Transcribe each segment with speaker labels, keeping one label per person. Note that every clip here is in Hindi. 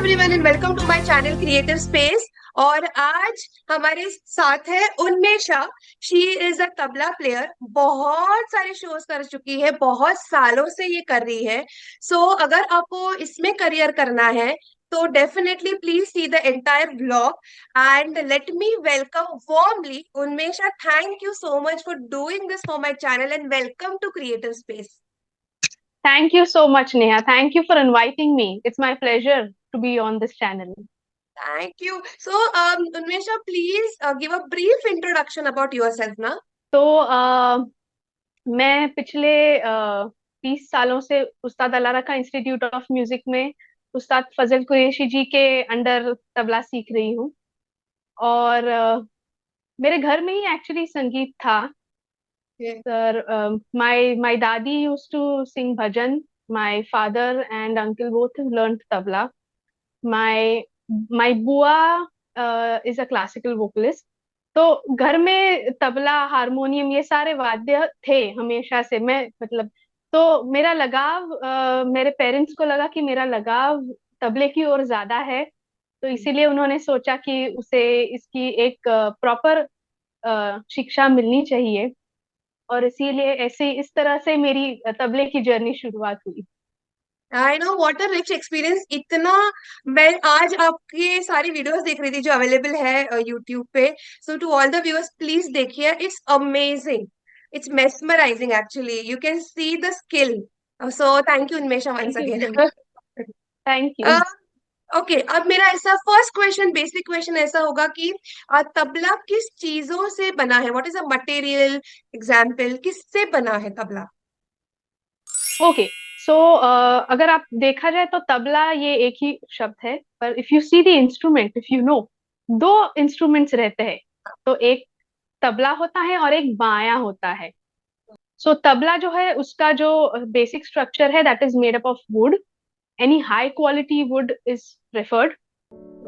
Speaker 1: Everyone and welcome to my channel creative space. और आज हमारे साथ है Unmesha. She is a tabla player, बहुत सारे शोज कर चुकी है, बहुत सालों से ये कर रही है। अगर आपको इसमें करियर करना है तो definitely please see the entire vlog and let me welcome warmly Unmesha. Thank you so much for doing this for my channel and welcome to creative space.
Speaker 2: Thank you so much, Neha. Thank you for inviting me. It's my pleasure to be on this channel.
Speaker 1: Thank you. Unmesha, please give a brief introduction about yourself ना।
Speaker 2: तो मैं पिछले 30 सालों से उस्ताद अलारा का इंस्टीट्यूट ऑफ म्यूजिक में उस्ताद फजल कुरैशी जी के अंडर तबला सीख रही हूँ। और मेरे घर में ही एक्चुअली संगीत था।
Speaker 1: Yeah.
Speaker 2: सर, my दादी used to sing bhajan. My father and uncle both learned tabla. My बुआ इज अ क्लासिकल वोकलिस्ट। तो घर में तबला, हारमोनियम, ये सारे वाद्य थे हमेशा से। मैं मतलब, तो मेरा लगाव, मेरे पेरेंट्स को लगा कि मेरा लगाव तबले की ओर ज्यादा है, तो इसीलिए उन्होंने सोचा कि उसे इसकी एक प्रॉपर शिक्षा मिलनी चाहिए। और इसीलिए ऐसे इस तरह से मेरी तबले की जर्नी शुरुआत हुई।
Speaker 1: I know what a rich experience. इतना मैं आज आपके सारी वीडियोस देख रही थी जो अवेलेबल है यूट्यूब पे। So to all the viewers please देखिए, it's amazing, it's mesmerizing actually, you can see the skill. So thank you Unmesha once
Speaker 2: thank you
Speaker 1: again.
Speaker 2: So much. Thank you.
Speaker 1: Okay, अब मेरा ऐसा फर्स्ट क्वेश्चन, बेसिक क्वेश्चन ऐसा होगा कि तबला किस चीजों से बना है? What is a material? Example, किससे बना है तबला?
Speaker 2: ओके। सो अगर आप देखा जाए तो तबला ये एक ही शब्द है, पर if you see the instrument, if you know, दो इंस्ट्रूमेंट्स रहते हैं। तो एक तबला होता है और एक बाया होता है। सो तबला जो है उसका जो बेसिक स्ट्रक्चर है, that is made up of would. Any high quality would is preferred.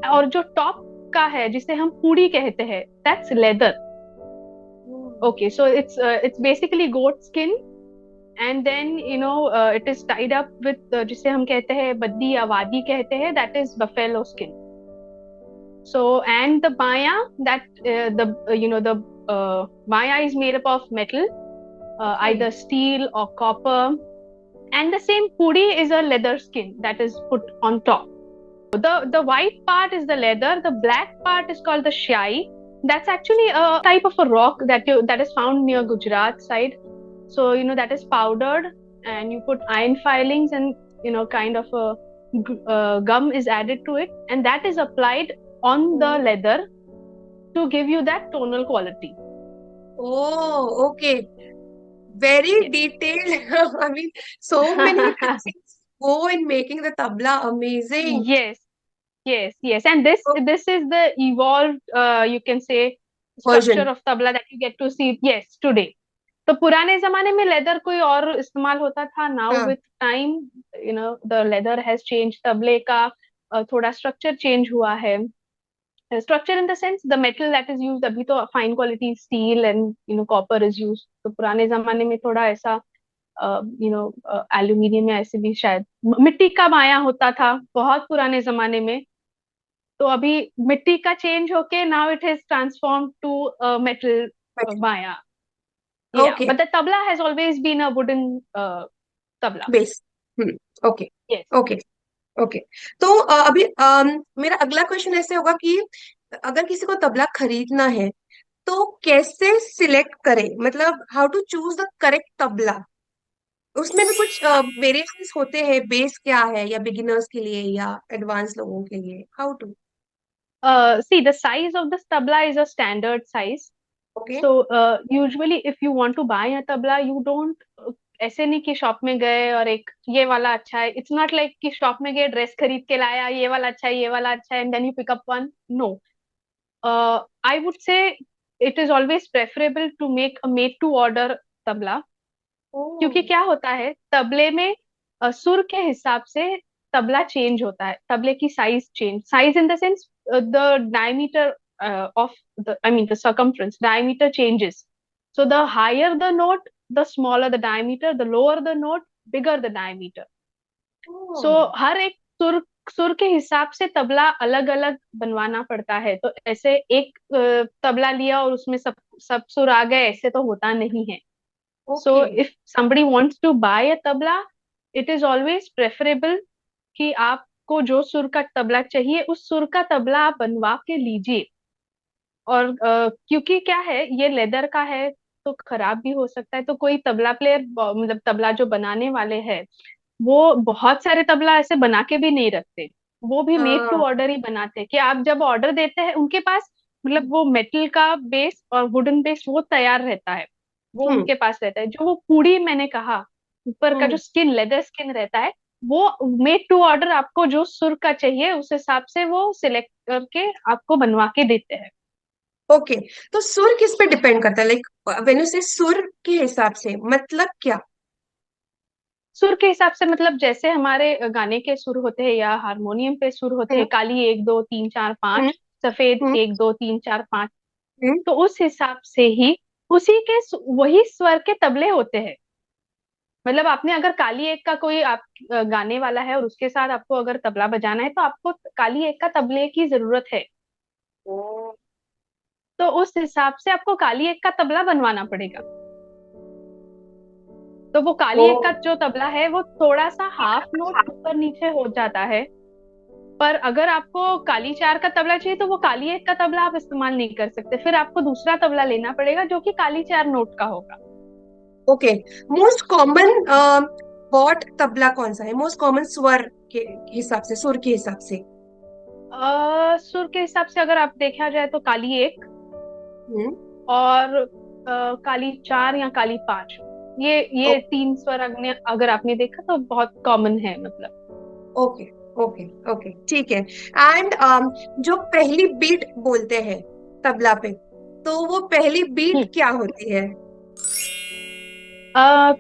Speaker 2: और जो टॉप का है, जिसे हम पूड़ी कहते हैं, that's leather. Okay, so it's basically goat skin. And then it is tied up with, जिसे हम कहते हैं बद्दी या वादी कहते हैं, that is buffalo skin. So and the baya, that the baya is made up of metal, either steel or copper. And the same pudi is a leather skin that is put on top. The white part is the leather. The black part is called the shai. That's actually a type of a rock that is found near Gujarat side. So that is powdered, and you put iron filings, and kind of a gum is added to it, and that is applied on the leather to give you that tonal quality.
Speaker 1: Oh, okay. Very
Speaker 2: Yes.
Speaker 1: detailed. I mean, so many things go in making the tabla amazing.
Speaker 2: Yes, yes, and this
Speaker 1: Oh,
Speaker 2: this is the evolved, you can say, structure
Speaker 1: version.
Speaker 2: of tabla that you get to see, yes, today. तो पुराने जमाने में लेदर कोई और इस्तेमाल होता था। नाउ
Speaker 1: हाँ,
Speaker 2: with time, the leather has change. तबले का थोड़ा स्ट्रक्चर चेंज हुआ है। Structure in the sense, the metal that is used, अभी तो fine quality steel and copper is used. तो पुराने जमाने में थोड़ा ऐसा, एल्यूमिनियम या ऐसे भी शायद मिट्टी का माया होता था बहुत पुराने जमाने में। तो अभी मिट्टी का चेंज होके now it has transform to metal माया। Yeah,
Speaker 1: okay,
Speaker 2: but the tabla has always been a wooden tabla.
Speaker 1: Base. Okay,
Speaker 2: Yes.
Speaker 1: Okay, okay. तो अभी मेरा अगला क्वेश्चन ऐसे होगा कि अगर किसी को तबला खरीदना है तो कैसे सिलेक्ट करे? मतलब how to choose the correct tabla? उसमें भी कुछ वेरिएशंस होते हैं? बेस क्या है, या बिगिनर्स के लिए या एडवांस लोगों के लिए? How to?
Speaker 2: See, the size of this tabla is a standard size.
Speaker 1: Okay.
Speaker 2: So, usually if you want to buy a tabla, you don't, ऐसे नहीं कि शॉप में गए और एक ये वाला अच्छा है। इट्स नॉट लाइक कि शॉप में गए, ड्रेस खरीद के लाया, ये वाला अच्छा है, ये वाला अच्छा है, and then you pick up one. No, I would say it is always preferable to make a made to order tabla. क्योंकि क्या होता है तबले में, सुर के हिसाब से तबला चेंज होता है। तबले की size in the sense, the diameter of the circumference diameter changes. So the higher the note, the smaller the diameter, the lower the note, bigger the diameter. So हर एक सुर सुर के हिसाब से तबला अलग अलग बनवाना पड़ता है। तो ऐसे एक तबला लिया और उसमें सब सब सुर आ गए, ऐसे तो होता नहीं है।
Speaker 1: Okay.
Speaker 2: So if somebody wants to buy a tabla, it is always preferable कि आपको जो सुर का तबला चाहिए उस सुर का तबला आप बनवा के लीजिए। और क्योंकि क्या है, ये लेदर का है तो खराब भी हो सकता है। तो कोई तबला प्लेयर, मतलब तबला जो बनाने वाले हैं, वो बहुत सारे तबला ऐसे बना के भी नहीं रखते। वो भी मेड टू
Speaker 1: हाँ।
Speaker 2: ऑर्डर ही बनाते हैं कि आप जब ऑर्डर देते हैं उनके पास, मतलब वो मेटल का बेस और वुडन बेस वो तैयार रहता है, वो
Speaker 1: हम्म।
Speaker 2: उनके पास रहता है। जो वो पूड़ी मैंने कहा, ऊपर का जो
Speaker 1: हम्म।
Speaker 2: स्किन, लेदर स्किन रहता है, वो मेड टू ऑर्डर, आपको जो सुर का चाहिए उस हिसाब से वो सिलेक्ट करके आपको बनवा के देते हैं।
Speaker 1: ओके। तो सुर किस पे डिपेंड करता है, लाइक व्हेन यू से सुर के हिसाब से मतलब क्या?
Speaker 2: सुर के हिसाब से मतलब जैसे हमारे गाने के सुर होते हैं या हारमोनियम पे सुर होते
Speaker 1: हम्म।
Speaker 2: हैं, काली एक दो तीन चार
Speaker 1: हम्म।
Speaker 2: पांच, सफेद
Speaker 1: हम्म।
Speaker 2: एक दो तीन चार पांच,
Speaker 1: हम्म।
Speaker 2: तो उस हिसाब से ही उसी के वही स्वर के तबले होते हैं। मतलब आपने अगर काली एक का कोई आप गाने वाला है और उसके साथ आपको अगर तबला बजाना है, तो आपको काली एक का तबले की जरूरत है।
Speaker 1: ओ।
Speaker 2: तो उस हिसाब से आपको काली एक का तबला बनवाना पड़ेगा। तो वो काली
Speaker 1: ओ।
Speaker 2: एक का जो तबला है वो थोड़ा सा हाफ नोट ऊपर नीचे हो जाता है। पर अगर आपको काली चार का तबला चाहिए तो वो काली एक का तबला आप इस्तेमाल नहीं कर सकते, फिर आपको दूसरा तबला लेना पड़ेगा जो कि काली चार नोट का होगा।
Speaker 1: Okay. Most common what tabla कौन सा है, मोस्ट कॉमन स्वर के हिसाब से, सुर के हिसाब से?
Speaker 2: सुर के हिसाब से अगर आप देखा जाए तो काली एक
Speaker 1: हम्म।
Speaker 2: और काली चार या काली पांच, ये तीन स्वर अगर आपने देखा तो बहुत कॉमन है मतलब।
Speaker 1: ओके। ओके। ओके, ठीक है। एंड जो पहली बीट बोलते हैं तबला पे, तो वो पहली बीट
Speaker 2: हम्म।
Speaker 1: क्या होती है?
Speaker 2: अ,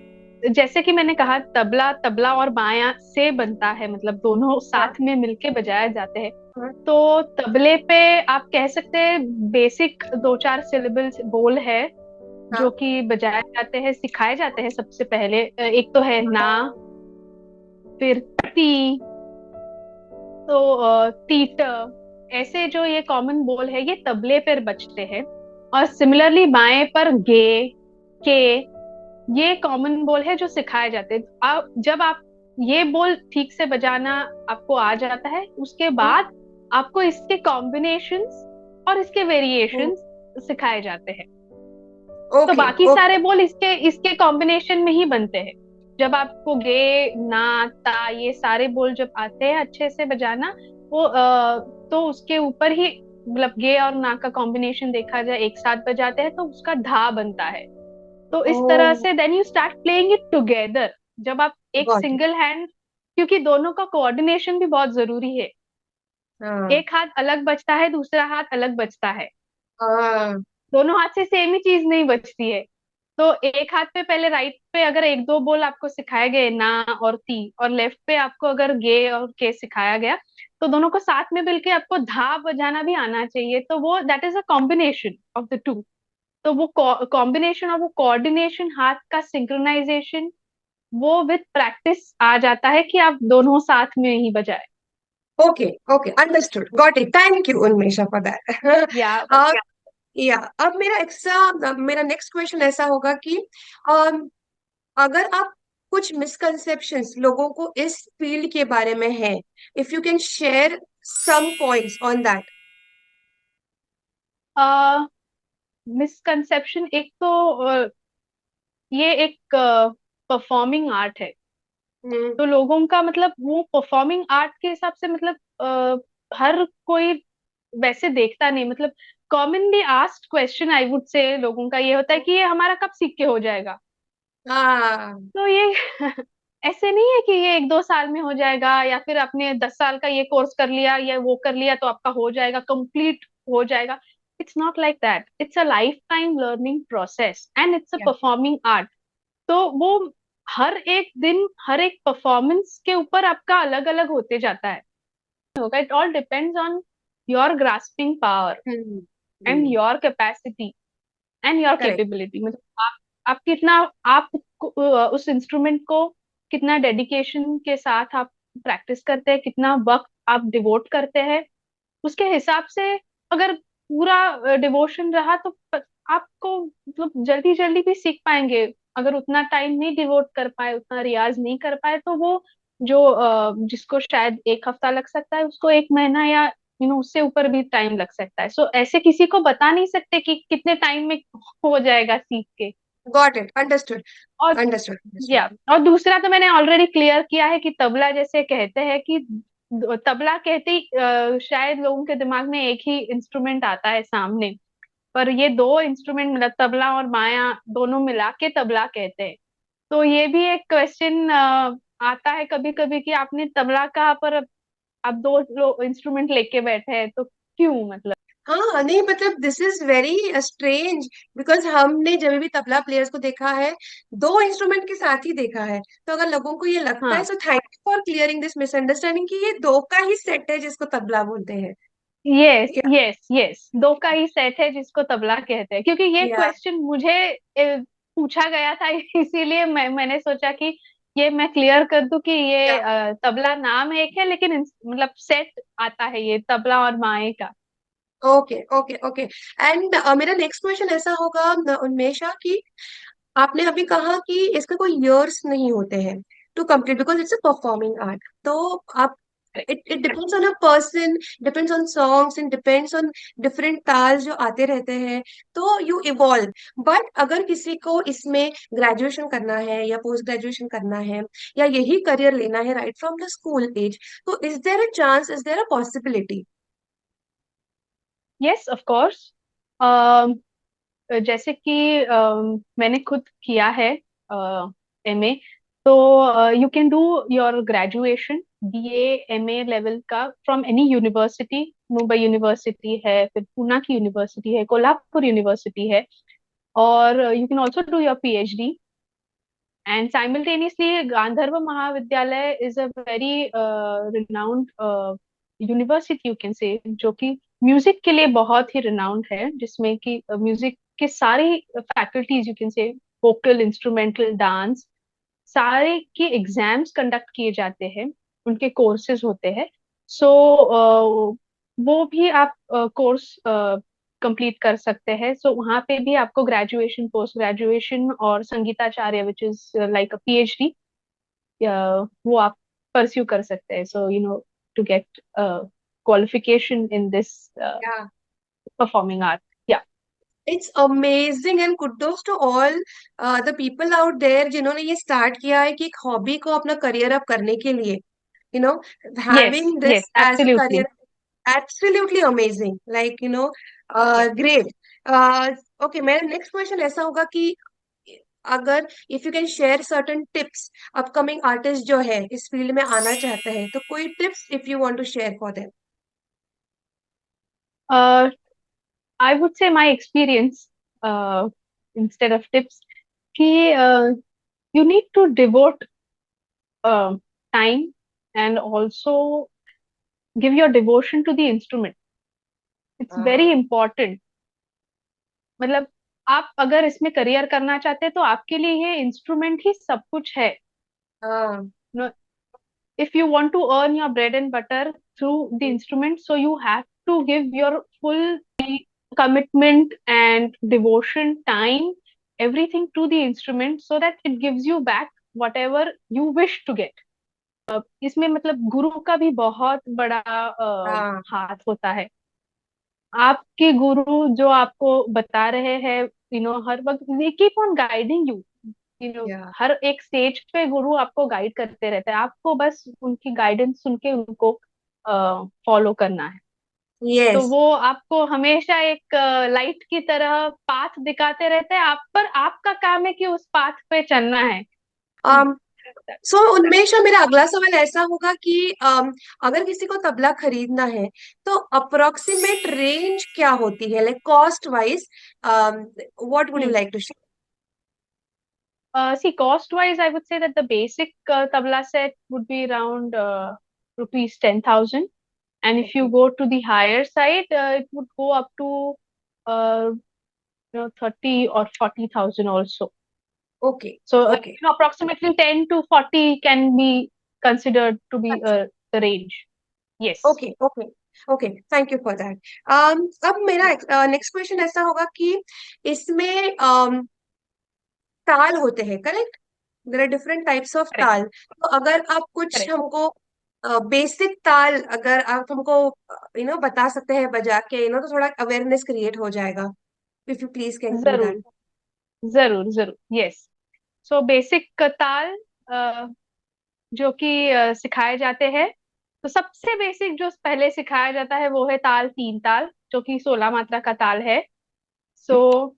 Speaker 2: जैसे कि मैंने कहा, तबला तबला और बायां से बनता है, मतलब दोनों
Speaker 1: हाँ।
Speaker 2: साथ में मिलके बजाए जाते हैं।
Speaker 1: हाँ।
Speaker 2: तो तबले पे आप कह सकते हैं बेसिक दो चार सिलेबल्स बोल है
Speaker 1: हाँ।
Speaker 2: जो कि बजाए जाते हैं, सिखाए जाते हैं। सबसे पहले एक तो है ना, फिर ती, तो तीट, ऐसे जो ये कॉमन बोल है ये तबले पर बजते हैं। और सिमिलरली बाएं पर गे, के, ये कॉमन बोल है जो सिखाए जाते हैं। जब आप ये बोल ठीक से बजाना आपको आ जाता है, उसके बाद आपको इसके कॉम्बिनेशंस और इसके वेरिएशंस सिखाए जाते हैं। तो
Speaker 1: ओके।
Speaker 2: बाकी
Speaker 1: ओके।
Speaker 2: सारे बोल इसके इसके कॉम्बिनेशन में ही बनते हैं। जब आपको गे ना ता ये सारे बोल जब आते हैं अच्छे से बजाना, वो तो उसके ऊपर ही, मतलब गे और ना का कॉम्बिनेशन देखा जाए एक साथ बजाते हैं तो उसका धा बनता है। तो
Speaker 1: ओ।
Speaker 2: इस तरह से then you start playing it together. जब आप एक
Speaker 1: गॉट इट।
Speaker 2: सिंगल हैंड, क्योंकि दोनों का कोऑर्डिनेशन भी बहुत जरूरी है।
Speaker 1: हाँ।
Speaker 2: एक हाथ अलग बजता है, दूसरा हाथ अलग बजता है,
Speaker 1: हाँ।
Speaker 2: दोनों हाथ से सेम ही चीज नहीं बजती है। तो एक हाथ पे पहले राइट पे अगर एक दो बोल आपको सिखाए गए ना और ती, और लेफ्ट पे आपको अगर गे और के सिखाया गया, तो दोनों को साथ में मिलके आपको धा बजाना भी आना चाहिए। तो वो that is a combination of the two. तो वो कॉम्बिनेशन और वो कोऑर्डिनेशन, हाथ का सिंक्रोनाइजेशन, वो विद प्रैक्टिस आ जाता है कि आप दोनों साथ में ही बजाए।
Speaker 1: Okay. Okay, understood, got it, thank you Unmesha for
Speaker 2: yeah
Speaker 1: that. Yeah अब मेरा नेक्स्ट क्वेश्चन ऐसा होगा कि um, अगर आप कुछ मिसकंसेप्शंस लोगों को इस फील्ड के बारे में है, if you can share some points on that.
Speaker 2: Misconception एक तो ये एक परफॉर्मिंग आर्ट है।
Speaker 1: हम्म।
Speaker 2: तो लोगों का मतलब वो परफॉर्मिंग आर्ट के हिसाब से, मतलब हर कोई वैसे देखता नहीं। मतलब commonly asked question I would से लोगों का ये होता है कि ये हमारा कब सीख के हो जाएगा।
Speaker 1: हाँ।
Speaker 2: तो ये ऐसे नहीं है कि ये एक दो साल में हो जाएगा, या फिर आपने 10 साल का ये कोर्स कर लिया या वो कर लिया तो आपका हो जाएगा, कंप्लीट हो जाएगा। It's not like that, it's a life time learning process and it's a
Speaker 1: yeah.
Speaker 2: Performing art. तो वो हर एक दिन, हर एक परफॉर्मेंस के ऊपर आपका अलग अलग होते जाता है, होगा। It all depends on your grasping power and
Speaker 1: hmm.
Speaker 2: Your capacity and your
Speaker 1: correct.
Speaker 2: Capability. मतलब आप कितना, आप उस इंस्ट्रूमेंट को कितना डेडिकेशन के साथ आप प्रैक्टिस करते हैं, कितना वक्त आप डिवोट करते हैं उसके हिसाब से, अगर पूरा डिवोशन रहा तो आपको मतलब जल्दी जल्दी भी सीख पाएंगे। अगर उतना टाइम नहीं डिवोट कर पाए, उतना रियाज नहीं कर पाए, तो वो जो जिसको शायद एक हफ्ता लग सकता है उसको एक महीना या उससे ऊपर भी टाइम लग सकता है। सो ऐसे किसी को बता नहीं सकते कि कितने टाइम में हो जाएगा सीख के।
Speaker 1: गॉट इट, अंडरस्टूड,
Speaker 2: और
Speaker 1: अंडरस्टूड, अंडरस्टूड।
Speaker 2: या और दूसरा तो मैंने ऑलरेडी क्लियर किया है कि तबला जैसे कहते हैं कि तबला कहते ही शायद लोगों के दिमाग में एक ही इंस्ट्रूमेंट आता है सामने, पर ये दो इंस्ट्रूमेंट मतलब तबला और माया दोनों मिला के तबला कहते हैं। तो ये भी एक क्वेश्चन आता है कभी कभी कि आपने तबला कहा पर अब दो लोग इंस्ट्रूमेंट लेके बैठे हैं तो क्यों मतलब।
Speaker 1: हाँ नहीं, मतलब this is very strange, because हमने जब भी तबला प्लेयर्स को देखा है, दो इंस्ट्रूमेंट के साथ ही देखा है। तो अगर लोगों को ये लगता है,
Speaker 2: हाँ,
Speaker 1: सो thank you for clearing this misunderstanding कि ये दो का ही सेट है जिसको तबला बोलते हैं।
Speaker 2: यस यस यस, दो का ही सेट है जिसको तबला कहते हैं, क्योंकि ये
Speaker 1: या
Speaker 2: क्वेश्चन मुझे पूछा गया था इसीलिए मैंने सोचा कि ये मैं क्लियर कर दूं कि ये
Speaker 1: या
Speaker 2: तबला नाम एक है लेकिन मतलब सेट आता है ये तबला और माए का।
Speaker 1: Okay okay okay. एंड मेरा नेक्स्ट क्वेश्चन ऐसा होगा उन्मेषा की, आपने अभी कहा कि इसका कोई इयर्स नहीं होते हैं to complete because it's a performing art. तो आप, it depends on a person, depends on songs and depends on different ताल जो आते रहते हैं, तो यू इवॉल्व। बट अगर किसी को इसमें ग्रेजुएशन करना है या पोस्ट ग्रेजुएशन करना है या यही करियर लेना है right from the school age, तो is there a chance, is there a possibility?
Speaker 2: Yes of course. जैसे कि मैंने खुद किया है एमए, तो you can do your graduation BA MA level का from any university. Mumbai university है, फिर पूना की यूनिवर्सिटी है, कोल्हापुर यूनिवर्सिटी है, और you can also do your PhD. And simultaneously Gandharva Mahavidyalaya is a very renowned university you can say, जो कि म्यूजिक के लिए बहुत ही रिनाउंड है, जिसमें कि म्यूजिक के सारी फैकल्टीज यू कैन से, वोकल, इंस्ट्रूमेंटल, डांस, सारे के एग्जाम्स कंडक्ट किए जाते हैं, उनके कोर्सेज होते हैं। सो वो भी आप कोर्स कंप्लीट कर सकते हैं। सो वहाँ पे भी आपको ग्रेजुएशन, पोस्ट ग्रेजुएशन और Sangeetacharya which is like a PhD, वो आप परस्यू कर सकते हैं। So to get qualification in this performing art. Yeah
Speaker 1: it's amazing and kudos to all the people out there जिन्होंने ये स्टार्ट किया है कि एक हॉबी को अपना करियर अप करने के लिए, you know,
Speaker 2: yes
Speaker 1: having this
Speaker 2: yes
Speaker 1: as a
Speaker 2: absolutely.
Speaker 1: Career, absolutely amazing, like
Speaker 2: yeah
Speaker 1: great. Okay, मेरा नेक्स्ट क्वेश्चन ऐसा होगा कि अगर if you can share certain tips, upcoming artist जो है इस फील्ड में आना चाहते हैं, तो कोई tips if you want to share for them?
Speaker 2: I would say my experience instead of tips कि you need to devote time and also give your devotion to the instrument. It's very important. मतलब आप अगर इसमें करियर करना चाहते हैं तो आपके लिए ये इंस्ट्रूमेंट ही सब कुछ है।
Speaker 1: हाँ,
Speaker 2: You know, if you want to earn your bread and butter through the instrument, so you have to give your full commitment and devotion, time, everything to the instrument so that it gives you back whatever you wish to get. इसमें मतलब गुरु का भी बहुत बड़ा
Speaker 1: हाँ,
Speaker 2: हाथ होता है। आपके गुरु जो आपको बता रहे हैं, हर वक्त they keep on guiding you,
Speaker 1: या
Speaker 2: हर एक स्टेज पे गुरु आपको गाइड करते रहते हैं, आपको बस उनकी गाइडेंस सुन के उनको फॉलो करना है। तो
Speaker 1: यस।
Speaker 2: वो आपको हमेशा एक लाइट की तरह पाथ दिखाते रहते हैं, आप पर आपका काम है कि उस पाथ पे चलना है।
Speaker 1: सो उन्मेष, मेरा अगला सवाल ऐसा होगा कि अगर किसी को तबला खरीदना है, तो अप्रोक्सीमेट रेंज क्या होती है, like cost wise? What would you
Speaker 2: hmm.
Speaker 1: Like to share?
Speaker 2: See, cost wise, I would say that the basic tabla set would be around rupees 10,000. And if you
Speaker 1: okay
Speaker 2: go to the higher side, it would go up to 30 or 40,000 also.
Speaker 1: Okay
Speaker 2: So,
Speaker 1: okay
Speaker 2: approximately 10 to 40 can be considered to be the range. Yes.
Speaker 1: Okay okay okay, thank you for that. अब मेरा नेक्स्ट क्वेश्चन ऐसा होगा कि इसमें ताल होते हैं, correct? There are different types of
Speaker 2: correct
Speaker 1: taal. तो अगर आप कुछ
Speaker 2: करेक्ट।
Speaker 1: हमको बेसिक ताल अगर आप हमको बता सकते हैं बजा के, तो थोड़ा अवेयरनेस क्रिएट हो जाएगा। If you please can do that.
Speaker 2: जरूर जरूर जरूर, यस। सो बेसिक ताल जो कि सिखाए जाते हैं, तो सबसे बेसिक जो पहले सिखाया जाता है वो है ताल, तीन ताल, जो कि 16 मात्रा का ताल है। सो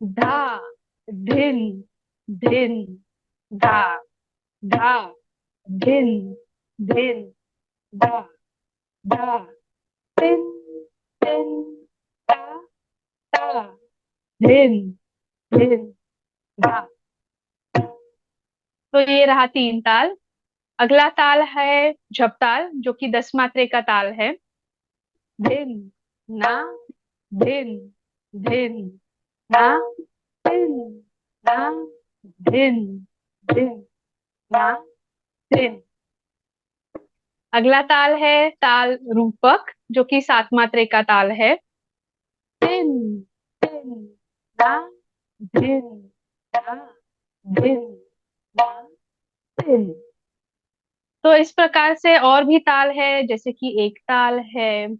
Speaker 2: धा, धिन, धिन, धा, धा, धिन, धिन, धा, धा, धिन, धिन, धा, धा, धिन, धिन, धा। तो ये रहा तीन ताल। अगला ताल है झपताल, जो कि 10 मात्रे का ताल है। धिन, ना, धिन, धिन, ना, धिन, ना, धिन, धिन, ना, धिन। अगला ताल है ताल रूपक, जो कि 7 मात्रे का ताल है। धिन, धिन, ना, धिन, ना, धिन, ना, धिन। तो इस प्रकार से और भी ताल है, जैसे कि एक ताल है।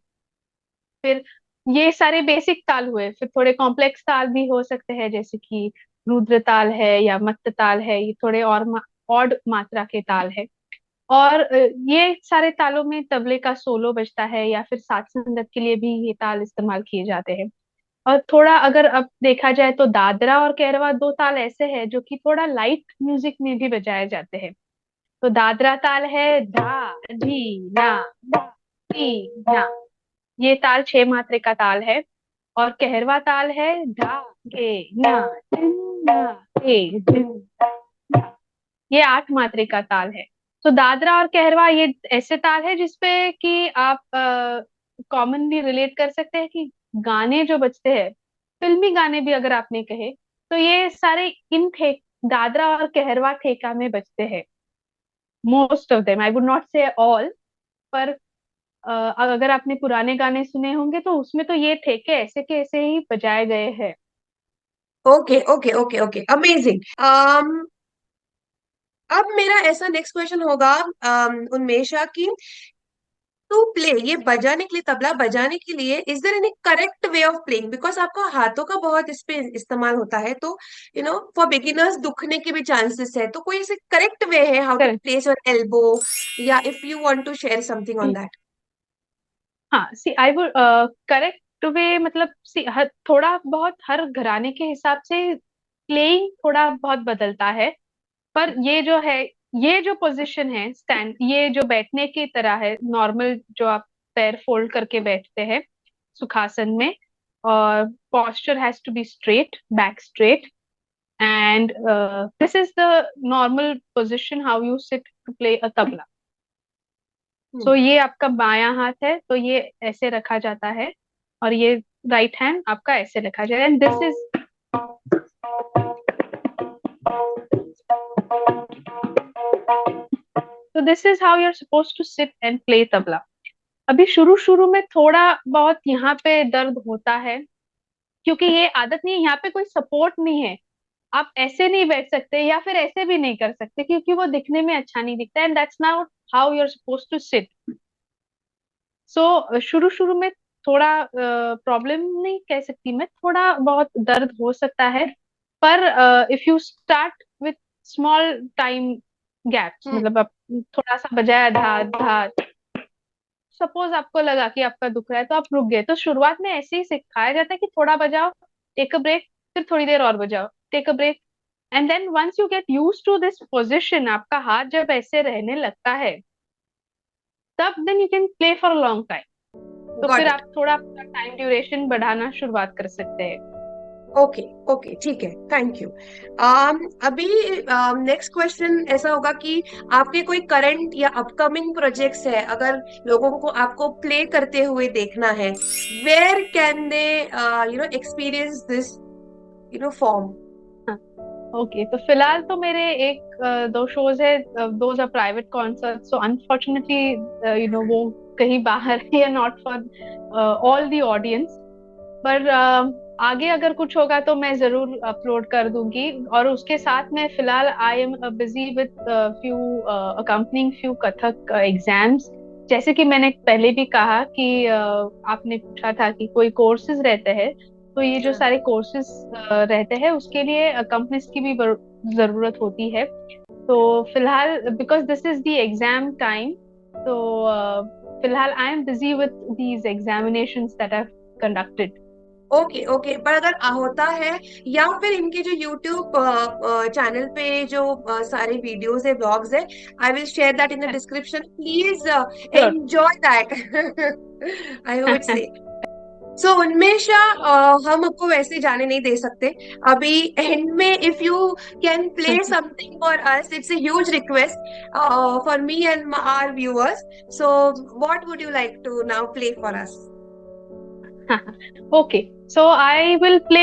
Speaker 2: फिर ये सारे बेसिक ताल हुए, फिर थोड़े कॉम्प्लेक्स ताल भी हो सकते हैं, जैसे कि रुद्र ताल है या मत्त ताल है, ये थोड़े और ऑड मात्रा के ताल है। और ये सारे तालों में तबले का सोलो बजता है, या फिर साथ संगत के लिए भी ये ताल इस्तेमाल किए जाते हैं। और थोड़ा अगर अब देखा जाए तो दादरा और कैरवा दो ताल ऐसे हैं जो कि थोड़ा लाइट म्यूजिक में भी बजाए जाते हैं। तो दादरा ताल है धा, धी, ना, धा, धी, ना। ये ताल 6 मात्रे का ताल है। और कहरवा ताल है धा, गे, ना, धिन, ना, गे, धिन, ना। ये 8 मात्रे का ताल है। तो दादरा और कहरवा ये ऐसे ताल है जिसपे कि आप कॉमनली रिलेट कर सकते हैं कि गाने जो बजते हैं, फिल्मी गाने भी अगर आपने कहे, तो ये सारे इन दादरा और कहरवा ठेका में बजते हैं। Most of them, I would not से ऑल, पर अगर आपने पुराने गाने सुने होंगे तो उसमें तो ये ठेके ऐसे के ऐसे ही बजाए गए हैं।
Speaker 1: Okay okay okay okay, amazing. अब मेरा ऐसा नेक्स्ट क्वेश्चन होगा उन्मेषा की, टू प्ले, ये बजाने के लिए, तबला बजाने के लिए, is there any correct way of playing? Because आपका हाथों का बहुत इस पे इस्तेमाल होता है, तो फॉर बिगिनर्स दुखने के भी चांसेस है, तो कोई ऐसे करेक्ट वे है how to
Speaker 2: correct.
Speaker 1: Place your elbow, yeah if you want to share something on that?
Speaker 2: हाँ, see I would correct way, मतलब सी थोड़ा बहुत हर घराने के हिसाब से प्लेइंग थोड़ा बहुत बदलता है। पर ये जो है, ये जो पोजीशन है स्टैंड, ये जो बैठने की तरह है नॉर्मल, जो आप पैर फोल्ड करके बैठते हैं सुखासन में, और posture has to be straight, back straight, and this is the normal position how you sit to play a tabla. सो ये आपका बायां हाथ है, तो ये ऐसे रखा जाता है, और ये राइट हैंड आपका ऐसे रखा जाए, एंड दिस इज, तो this is how you are suppose to sit and play tabla. अभी शुरू शुरू में थोड़ा बहुत यहाँ पे दर्द होता है, क्योंकि ये आदत नहीं है, यहाँ पे कोई सपोर्ट नहीं है। आप ऐसे नहीं बैठ सकते या फिर ऐसे भी नहीं कर सकते, क्योंकि वो दिखने में अच्छा नहीं दिखता, and that's not how you are suppose to sit. So शुरू शुरू में थोड़ा प्रॉब्लम नहीं कह सकती मैं, थोड़ा बहुत दर्द हो सकता है। पर if you start with small time gaps,
Speaker 1: hmm.
Speaker 2: मतलब आप थोड़ा सा बजाया धा धा, सपोज आपको लगा कि आपका दुख रहा है तो आप रुक गए, तो शुरुआत में ऐसे ही सिखाया जाता है कि थोड़ा बजाओ, टेक अ ब्रेक, फिर थोड़ी देर और बजाओ, take a break, and then once you get use to this position, आपका हाथ जब ऐसे रहने लगता है, तब then you can play for a long time. तो
Speaker 1: गॉट
Speaker 2: फिर
Speaker 1: इट।
Speaker 2: आप थोड़ा अपना टाइम ड्यूरेशन बढ़ाना शुरुआत कर सकते हैं।
Speaker 1: ओके ओके, ठीक है, थैंक यू। अभी नेक्स्ट क्वेश्चन ऐसा होगा कि आपके कोई करंट या अपकमिंग प्रोजेक्ट्स है, अगर लोगों को आपको प्ले करते हुए देखना है, where can they experience this form?
Speaker 2: Okay, तो फिलहाल तो मेरे एक दो शोज है, those are private concert, so unfortunately वो कहीं बाहर है या not for all the audience. पर आगे अगर कुछ होगा तो मैं जरूर अपलोड कर दूंगी। और उसके साथ में फिलहाल I am busy with few accompanying few Kathak exams. जैसे कि मैंने पहले भी कहा कि आपने पूछा था कि कोई कोर्सेज रहते हैं, तो ये जो सारे कोर्सेज रहते हैं उसके लिए कंपनीज की भी जरूरत होती है। तो फिलहाल because this is the exam time, तो फिलहाल I am busy with these examinations that I conducted.
Speaker 1: Okay okay, पर अगर होता है या फिर इनके जो यूट्यूब चैनल पे जो सारे वीडियोस है, ब्लॉग्स है, I will share that in the description, please
Speaker 2: sure.
Speaker 1: Enjoy that. I would say so उन्मेषा, हम आपको वैसे जाने नहीं दे सकते अभी। एंड में if you can play something for us, it's a huge request for me and our viewers. So what would you like to now play for us?
Speaker 2: Okay, so I will play.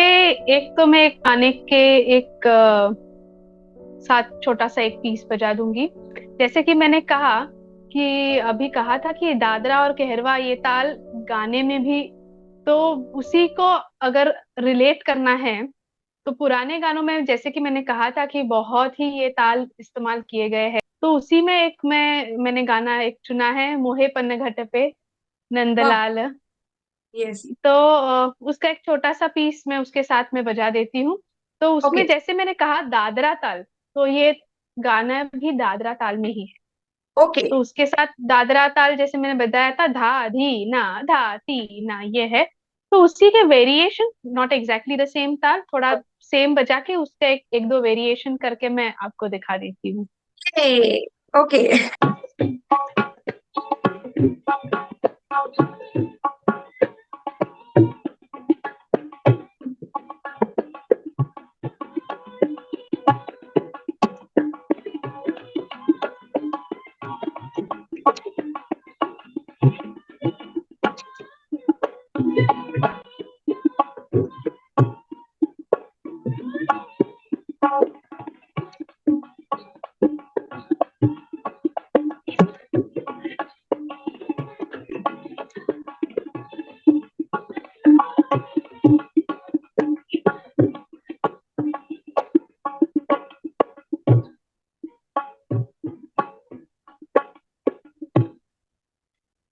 Speaker 2: एक तो मैं एक गाने के एक साथ छोटा सा एक पीस बजा दूंगी। जैसे कि मैंने कहा कि अभी कहा था कि दादरा और कहरवा ये ताल गाने में भी, तो उसी को अगर रिलेट करना है तो पुराने गानों में जैसे कि मैंने कहा था कि बहुत ही ये ताल इस्तेमाल किए गए हैं। तो उसी में एक मैंने गाना एक चुना है, मोहे पन्ने घट पे
Speaker 1: वाह,
Speaker 2: नंदलाल।
Speaker 1: यस।
Speaker 2: तो उसका एक छोटा सा पीस मैं उसके साथ में बजा देती हूँ। तो
Speaker 1: ओके
Speaker 2: उसमें जैसे मैंने कहा दादरा ताल, तो ये गाना भी दादरा ताल में ही है।
Speaker 1: ओके।
Speaker 2: तो उसके साथ दादरा ताल जैसे मैंने बताया था, धा ती ना, ये है। तो उसी के variation, not exactly the same ताल, थोड़ा सेम बजा के उसका एक दो वेरिएशन करके मैं आपको दिखा देती हूँ।
Speaker 1: ओके।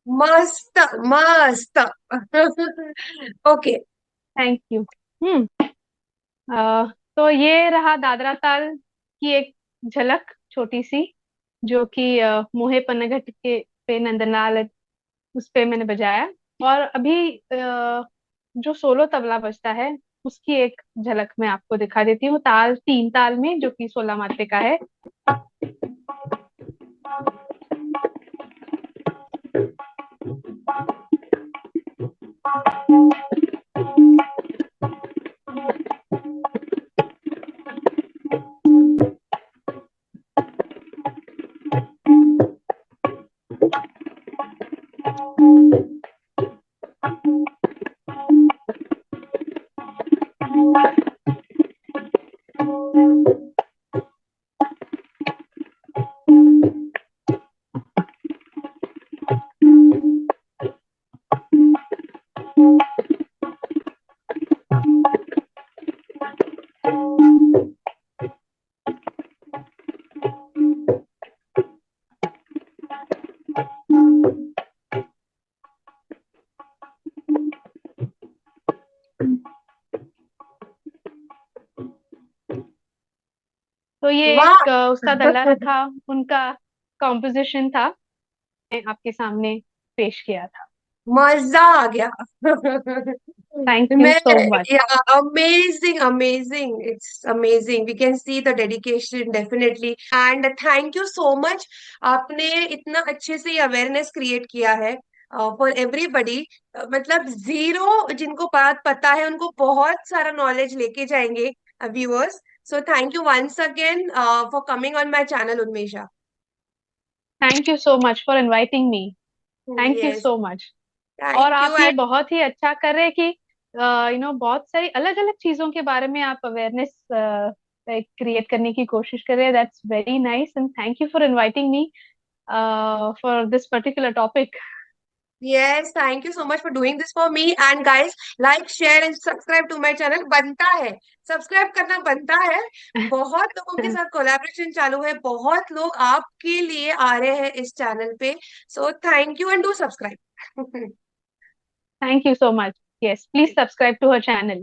Speaker 1: मस्त मस्त। ओके।
Speaker 2: Thank you. हम्म। तो ये रहा दादरा ताल की एक झलक छोटी सी, जो कि मोहे पन्नगट के पे नंदलाल, उस पे मैंने बजाया। और अभी जो सोलो तबला बजता है उसकी एक झलक मैं आपको दिखा देती हूँ, ताल तीन ताल में, जो कि 16 मात्रे का है। तो ये
Speaker 1: वाह।
Speaker 2: एक उस्ताद अल्लाह रखा उनका कॉम्पोजिशन था, मैं आपके सामने पेश किया था।
Speaker 1: मजा आ गया।
Speaker 2: थैंक यू
Speaker 1: मैं,
Speaker 2: so much.
Speaker 1: Amazing amazing, it's amazing, we can see the dedication definitely, and thank you so much. आपने इतना अच्छे से अवेयरनेस क्रिएट किया है फॉर एवरीबडी। मतलब जीरो जिनको बात पता है उनको बहुत सारा नॉलेज लेके जाएंगे viewers. So thank you once again for coming on my channel, Unmesha.
Speaker 2: Thank you so much for inviting me. Thank you
Speaker 1: yes,
Speaker 2: so much. और
Speaker 1: थैंक यू।
Speaker 2: आप ये बहुत ही अच्छा कर रहे हैं कि बहुत सारी अलग अलग चीजों के बारे में आप अवेयरनेस क्रिएट करने की कोशिश कर रहे हैं। That's very nice and thank you for inviting me for this particular topic.
Speaker 1: Yes, thank you so much for doing this for me. And guys, like, share and subscribe to my channel. बनता है, सब्सक्राइब करना बनता है। बहुत लोगों के साथ कोलैबोरेशन चालू है, बहुत लोग आपके लिए आ रहे हैं इस चैनल पे। सो thank you and do subscribe.
Speaker 2: Thank you so much. Yes, please subscribe to her channel.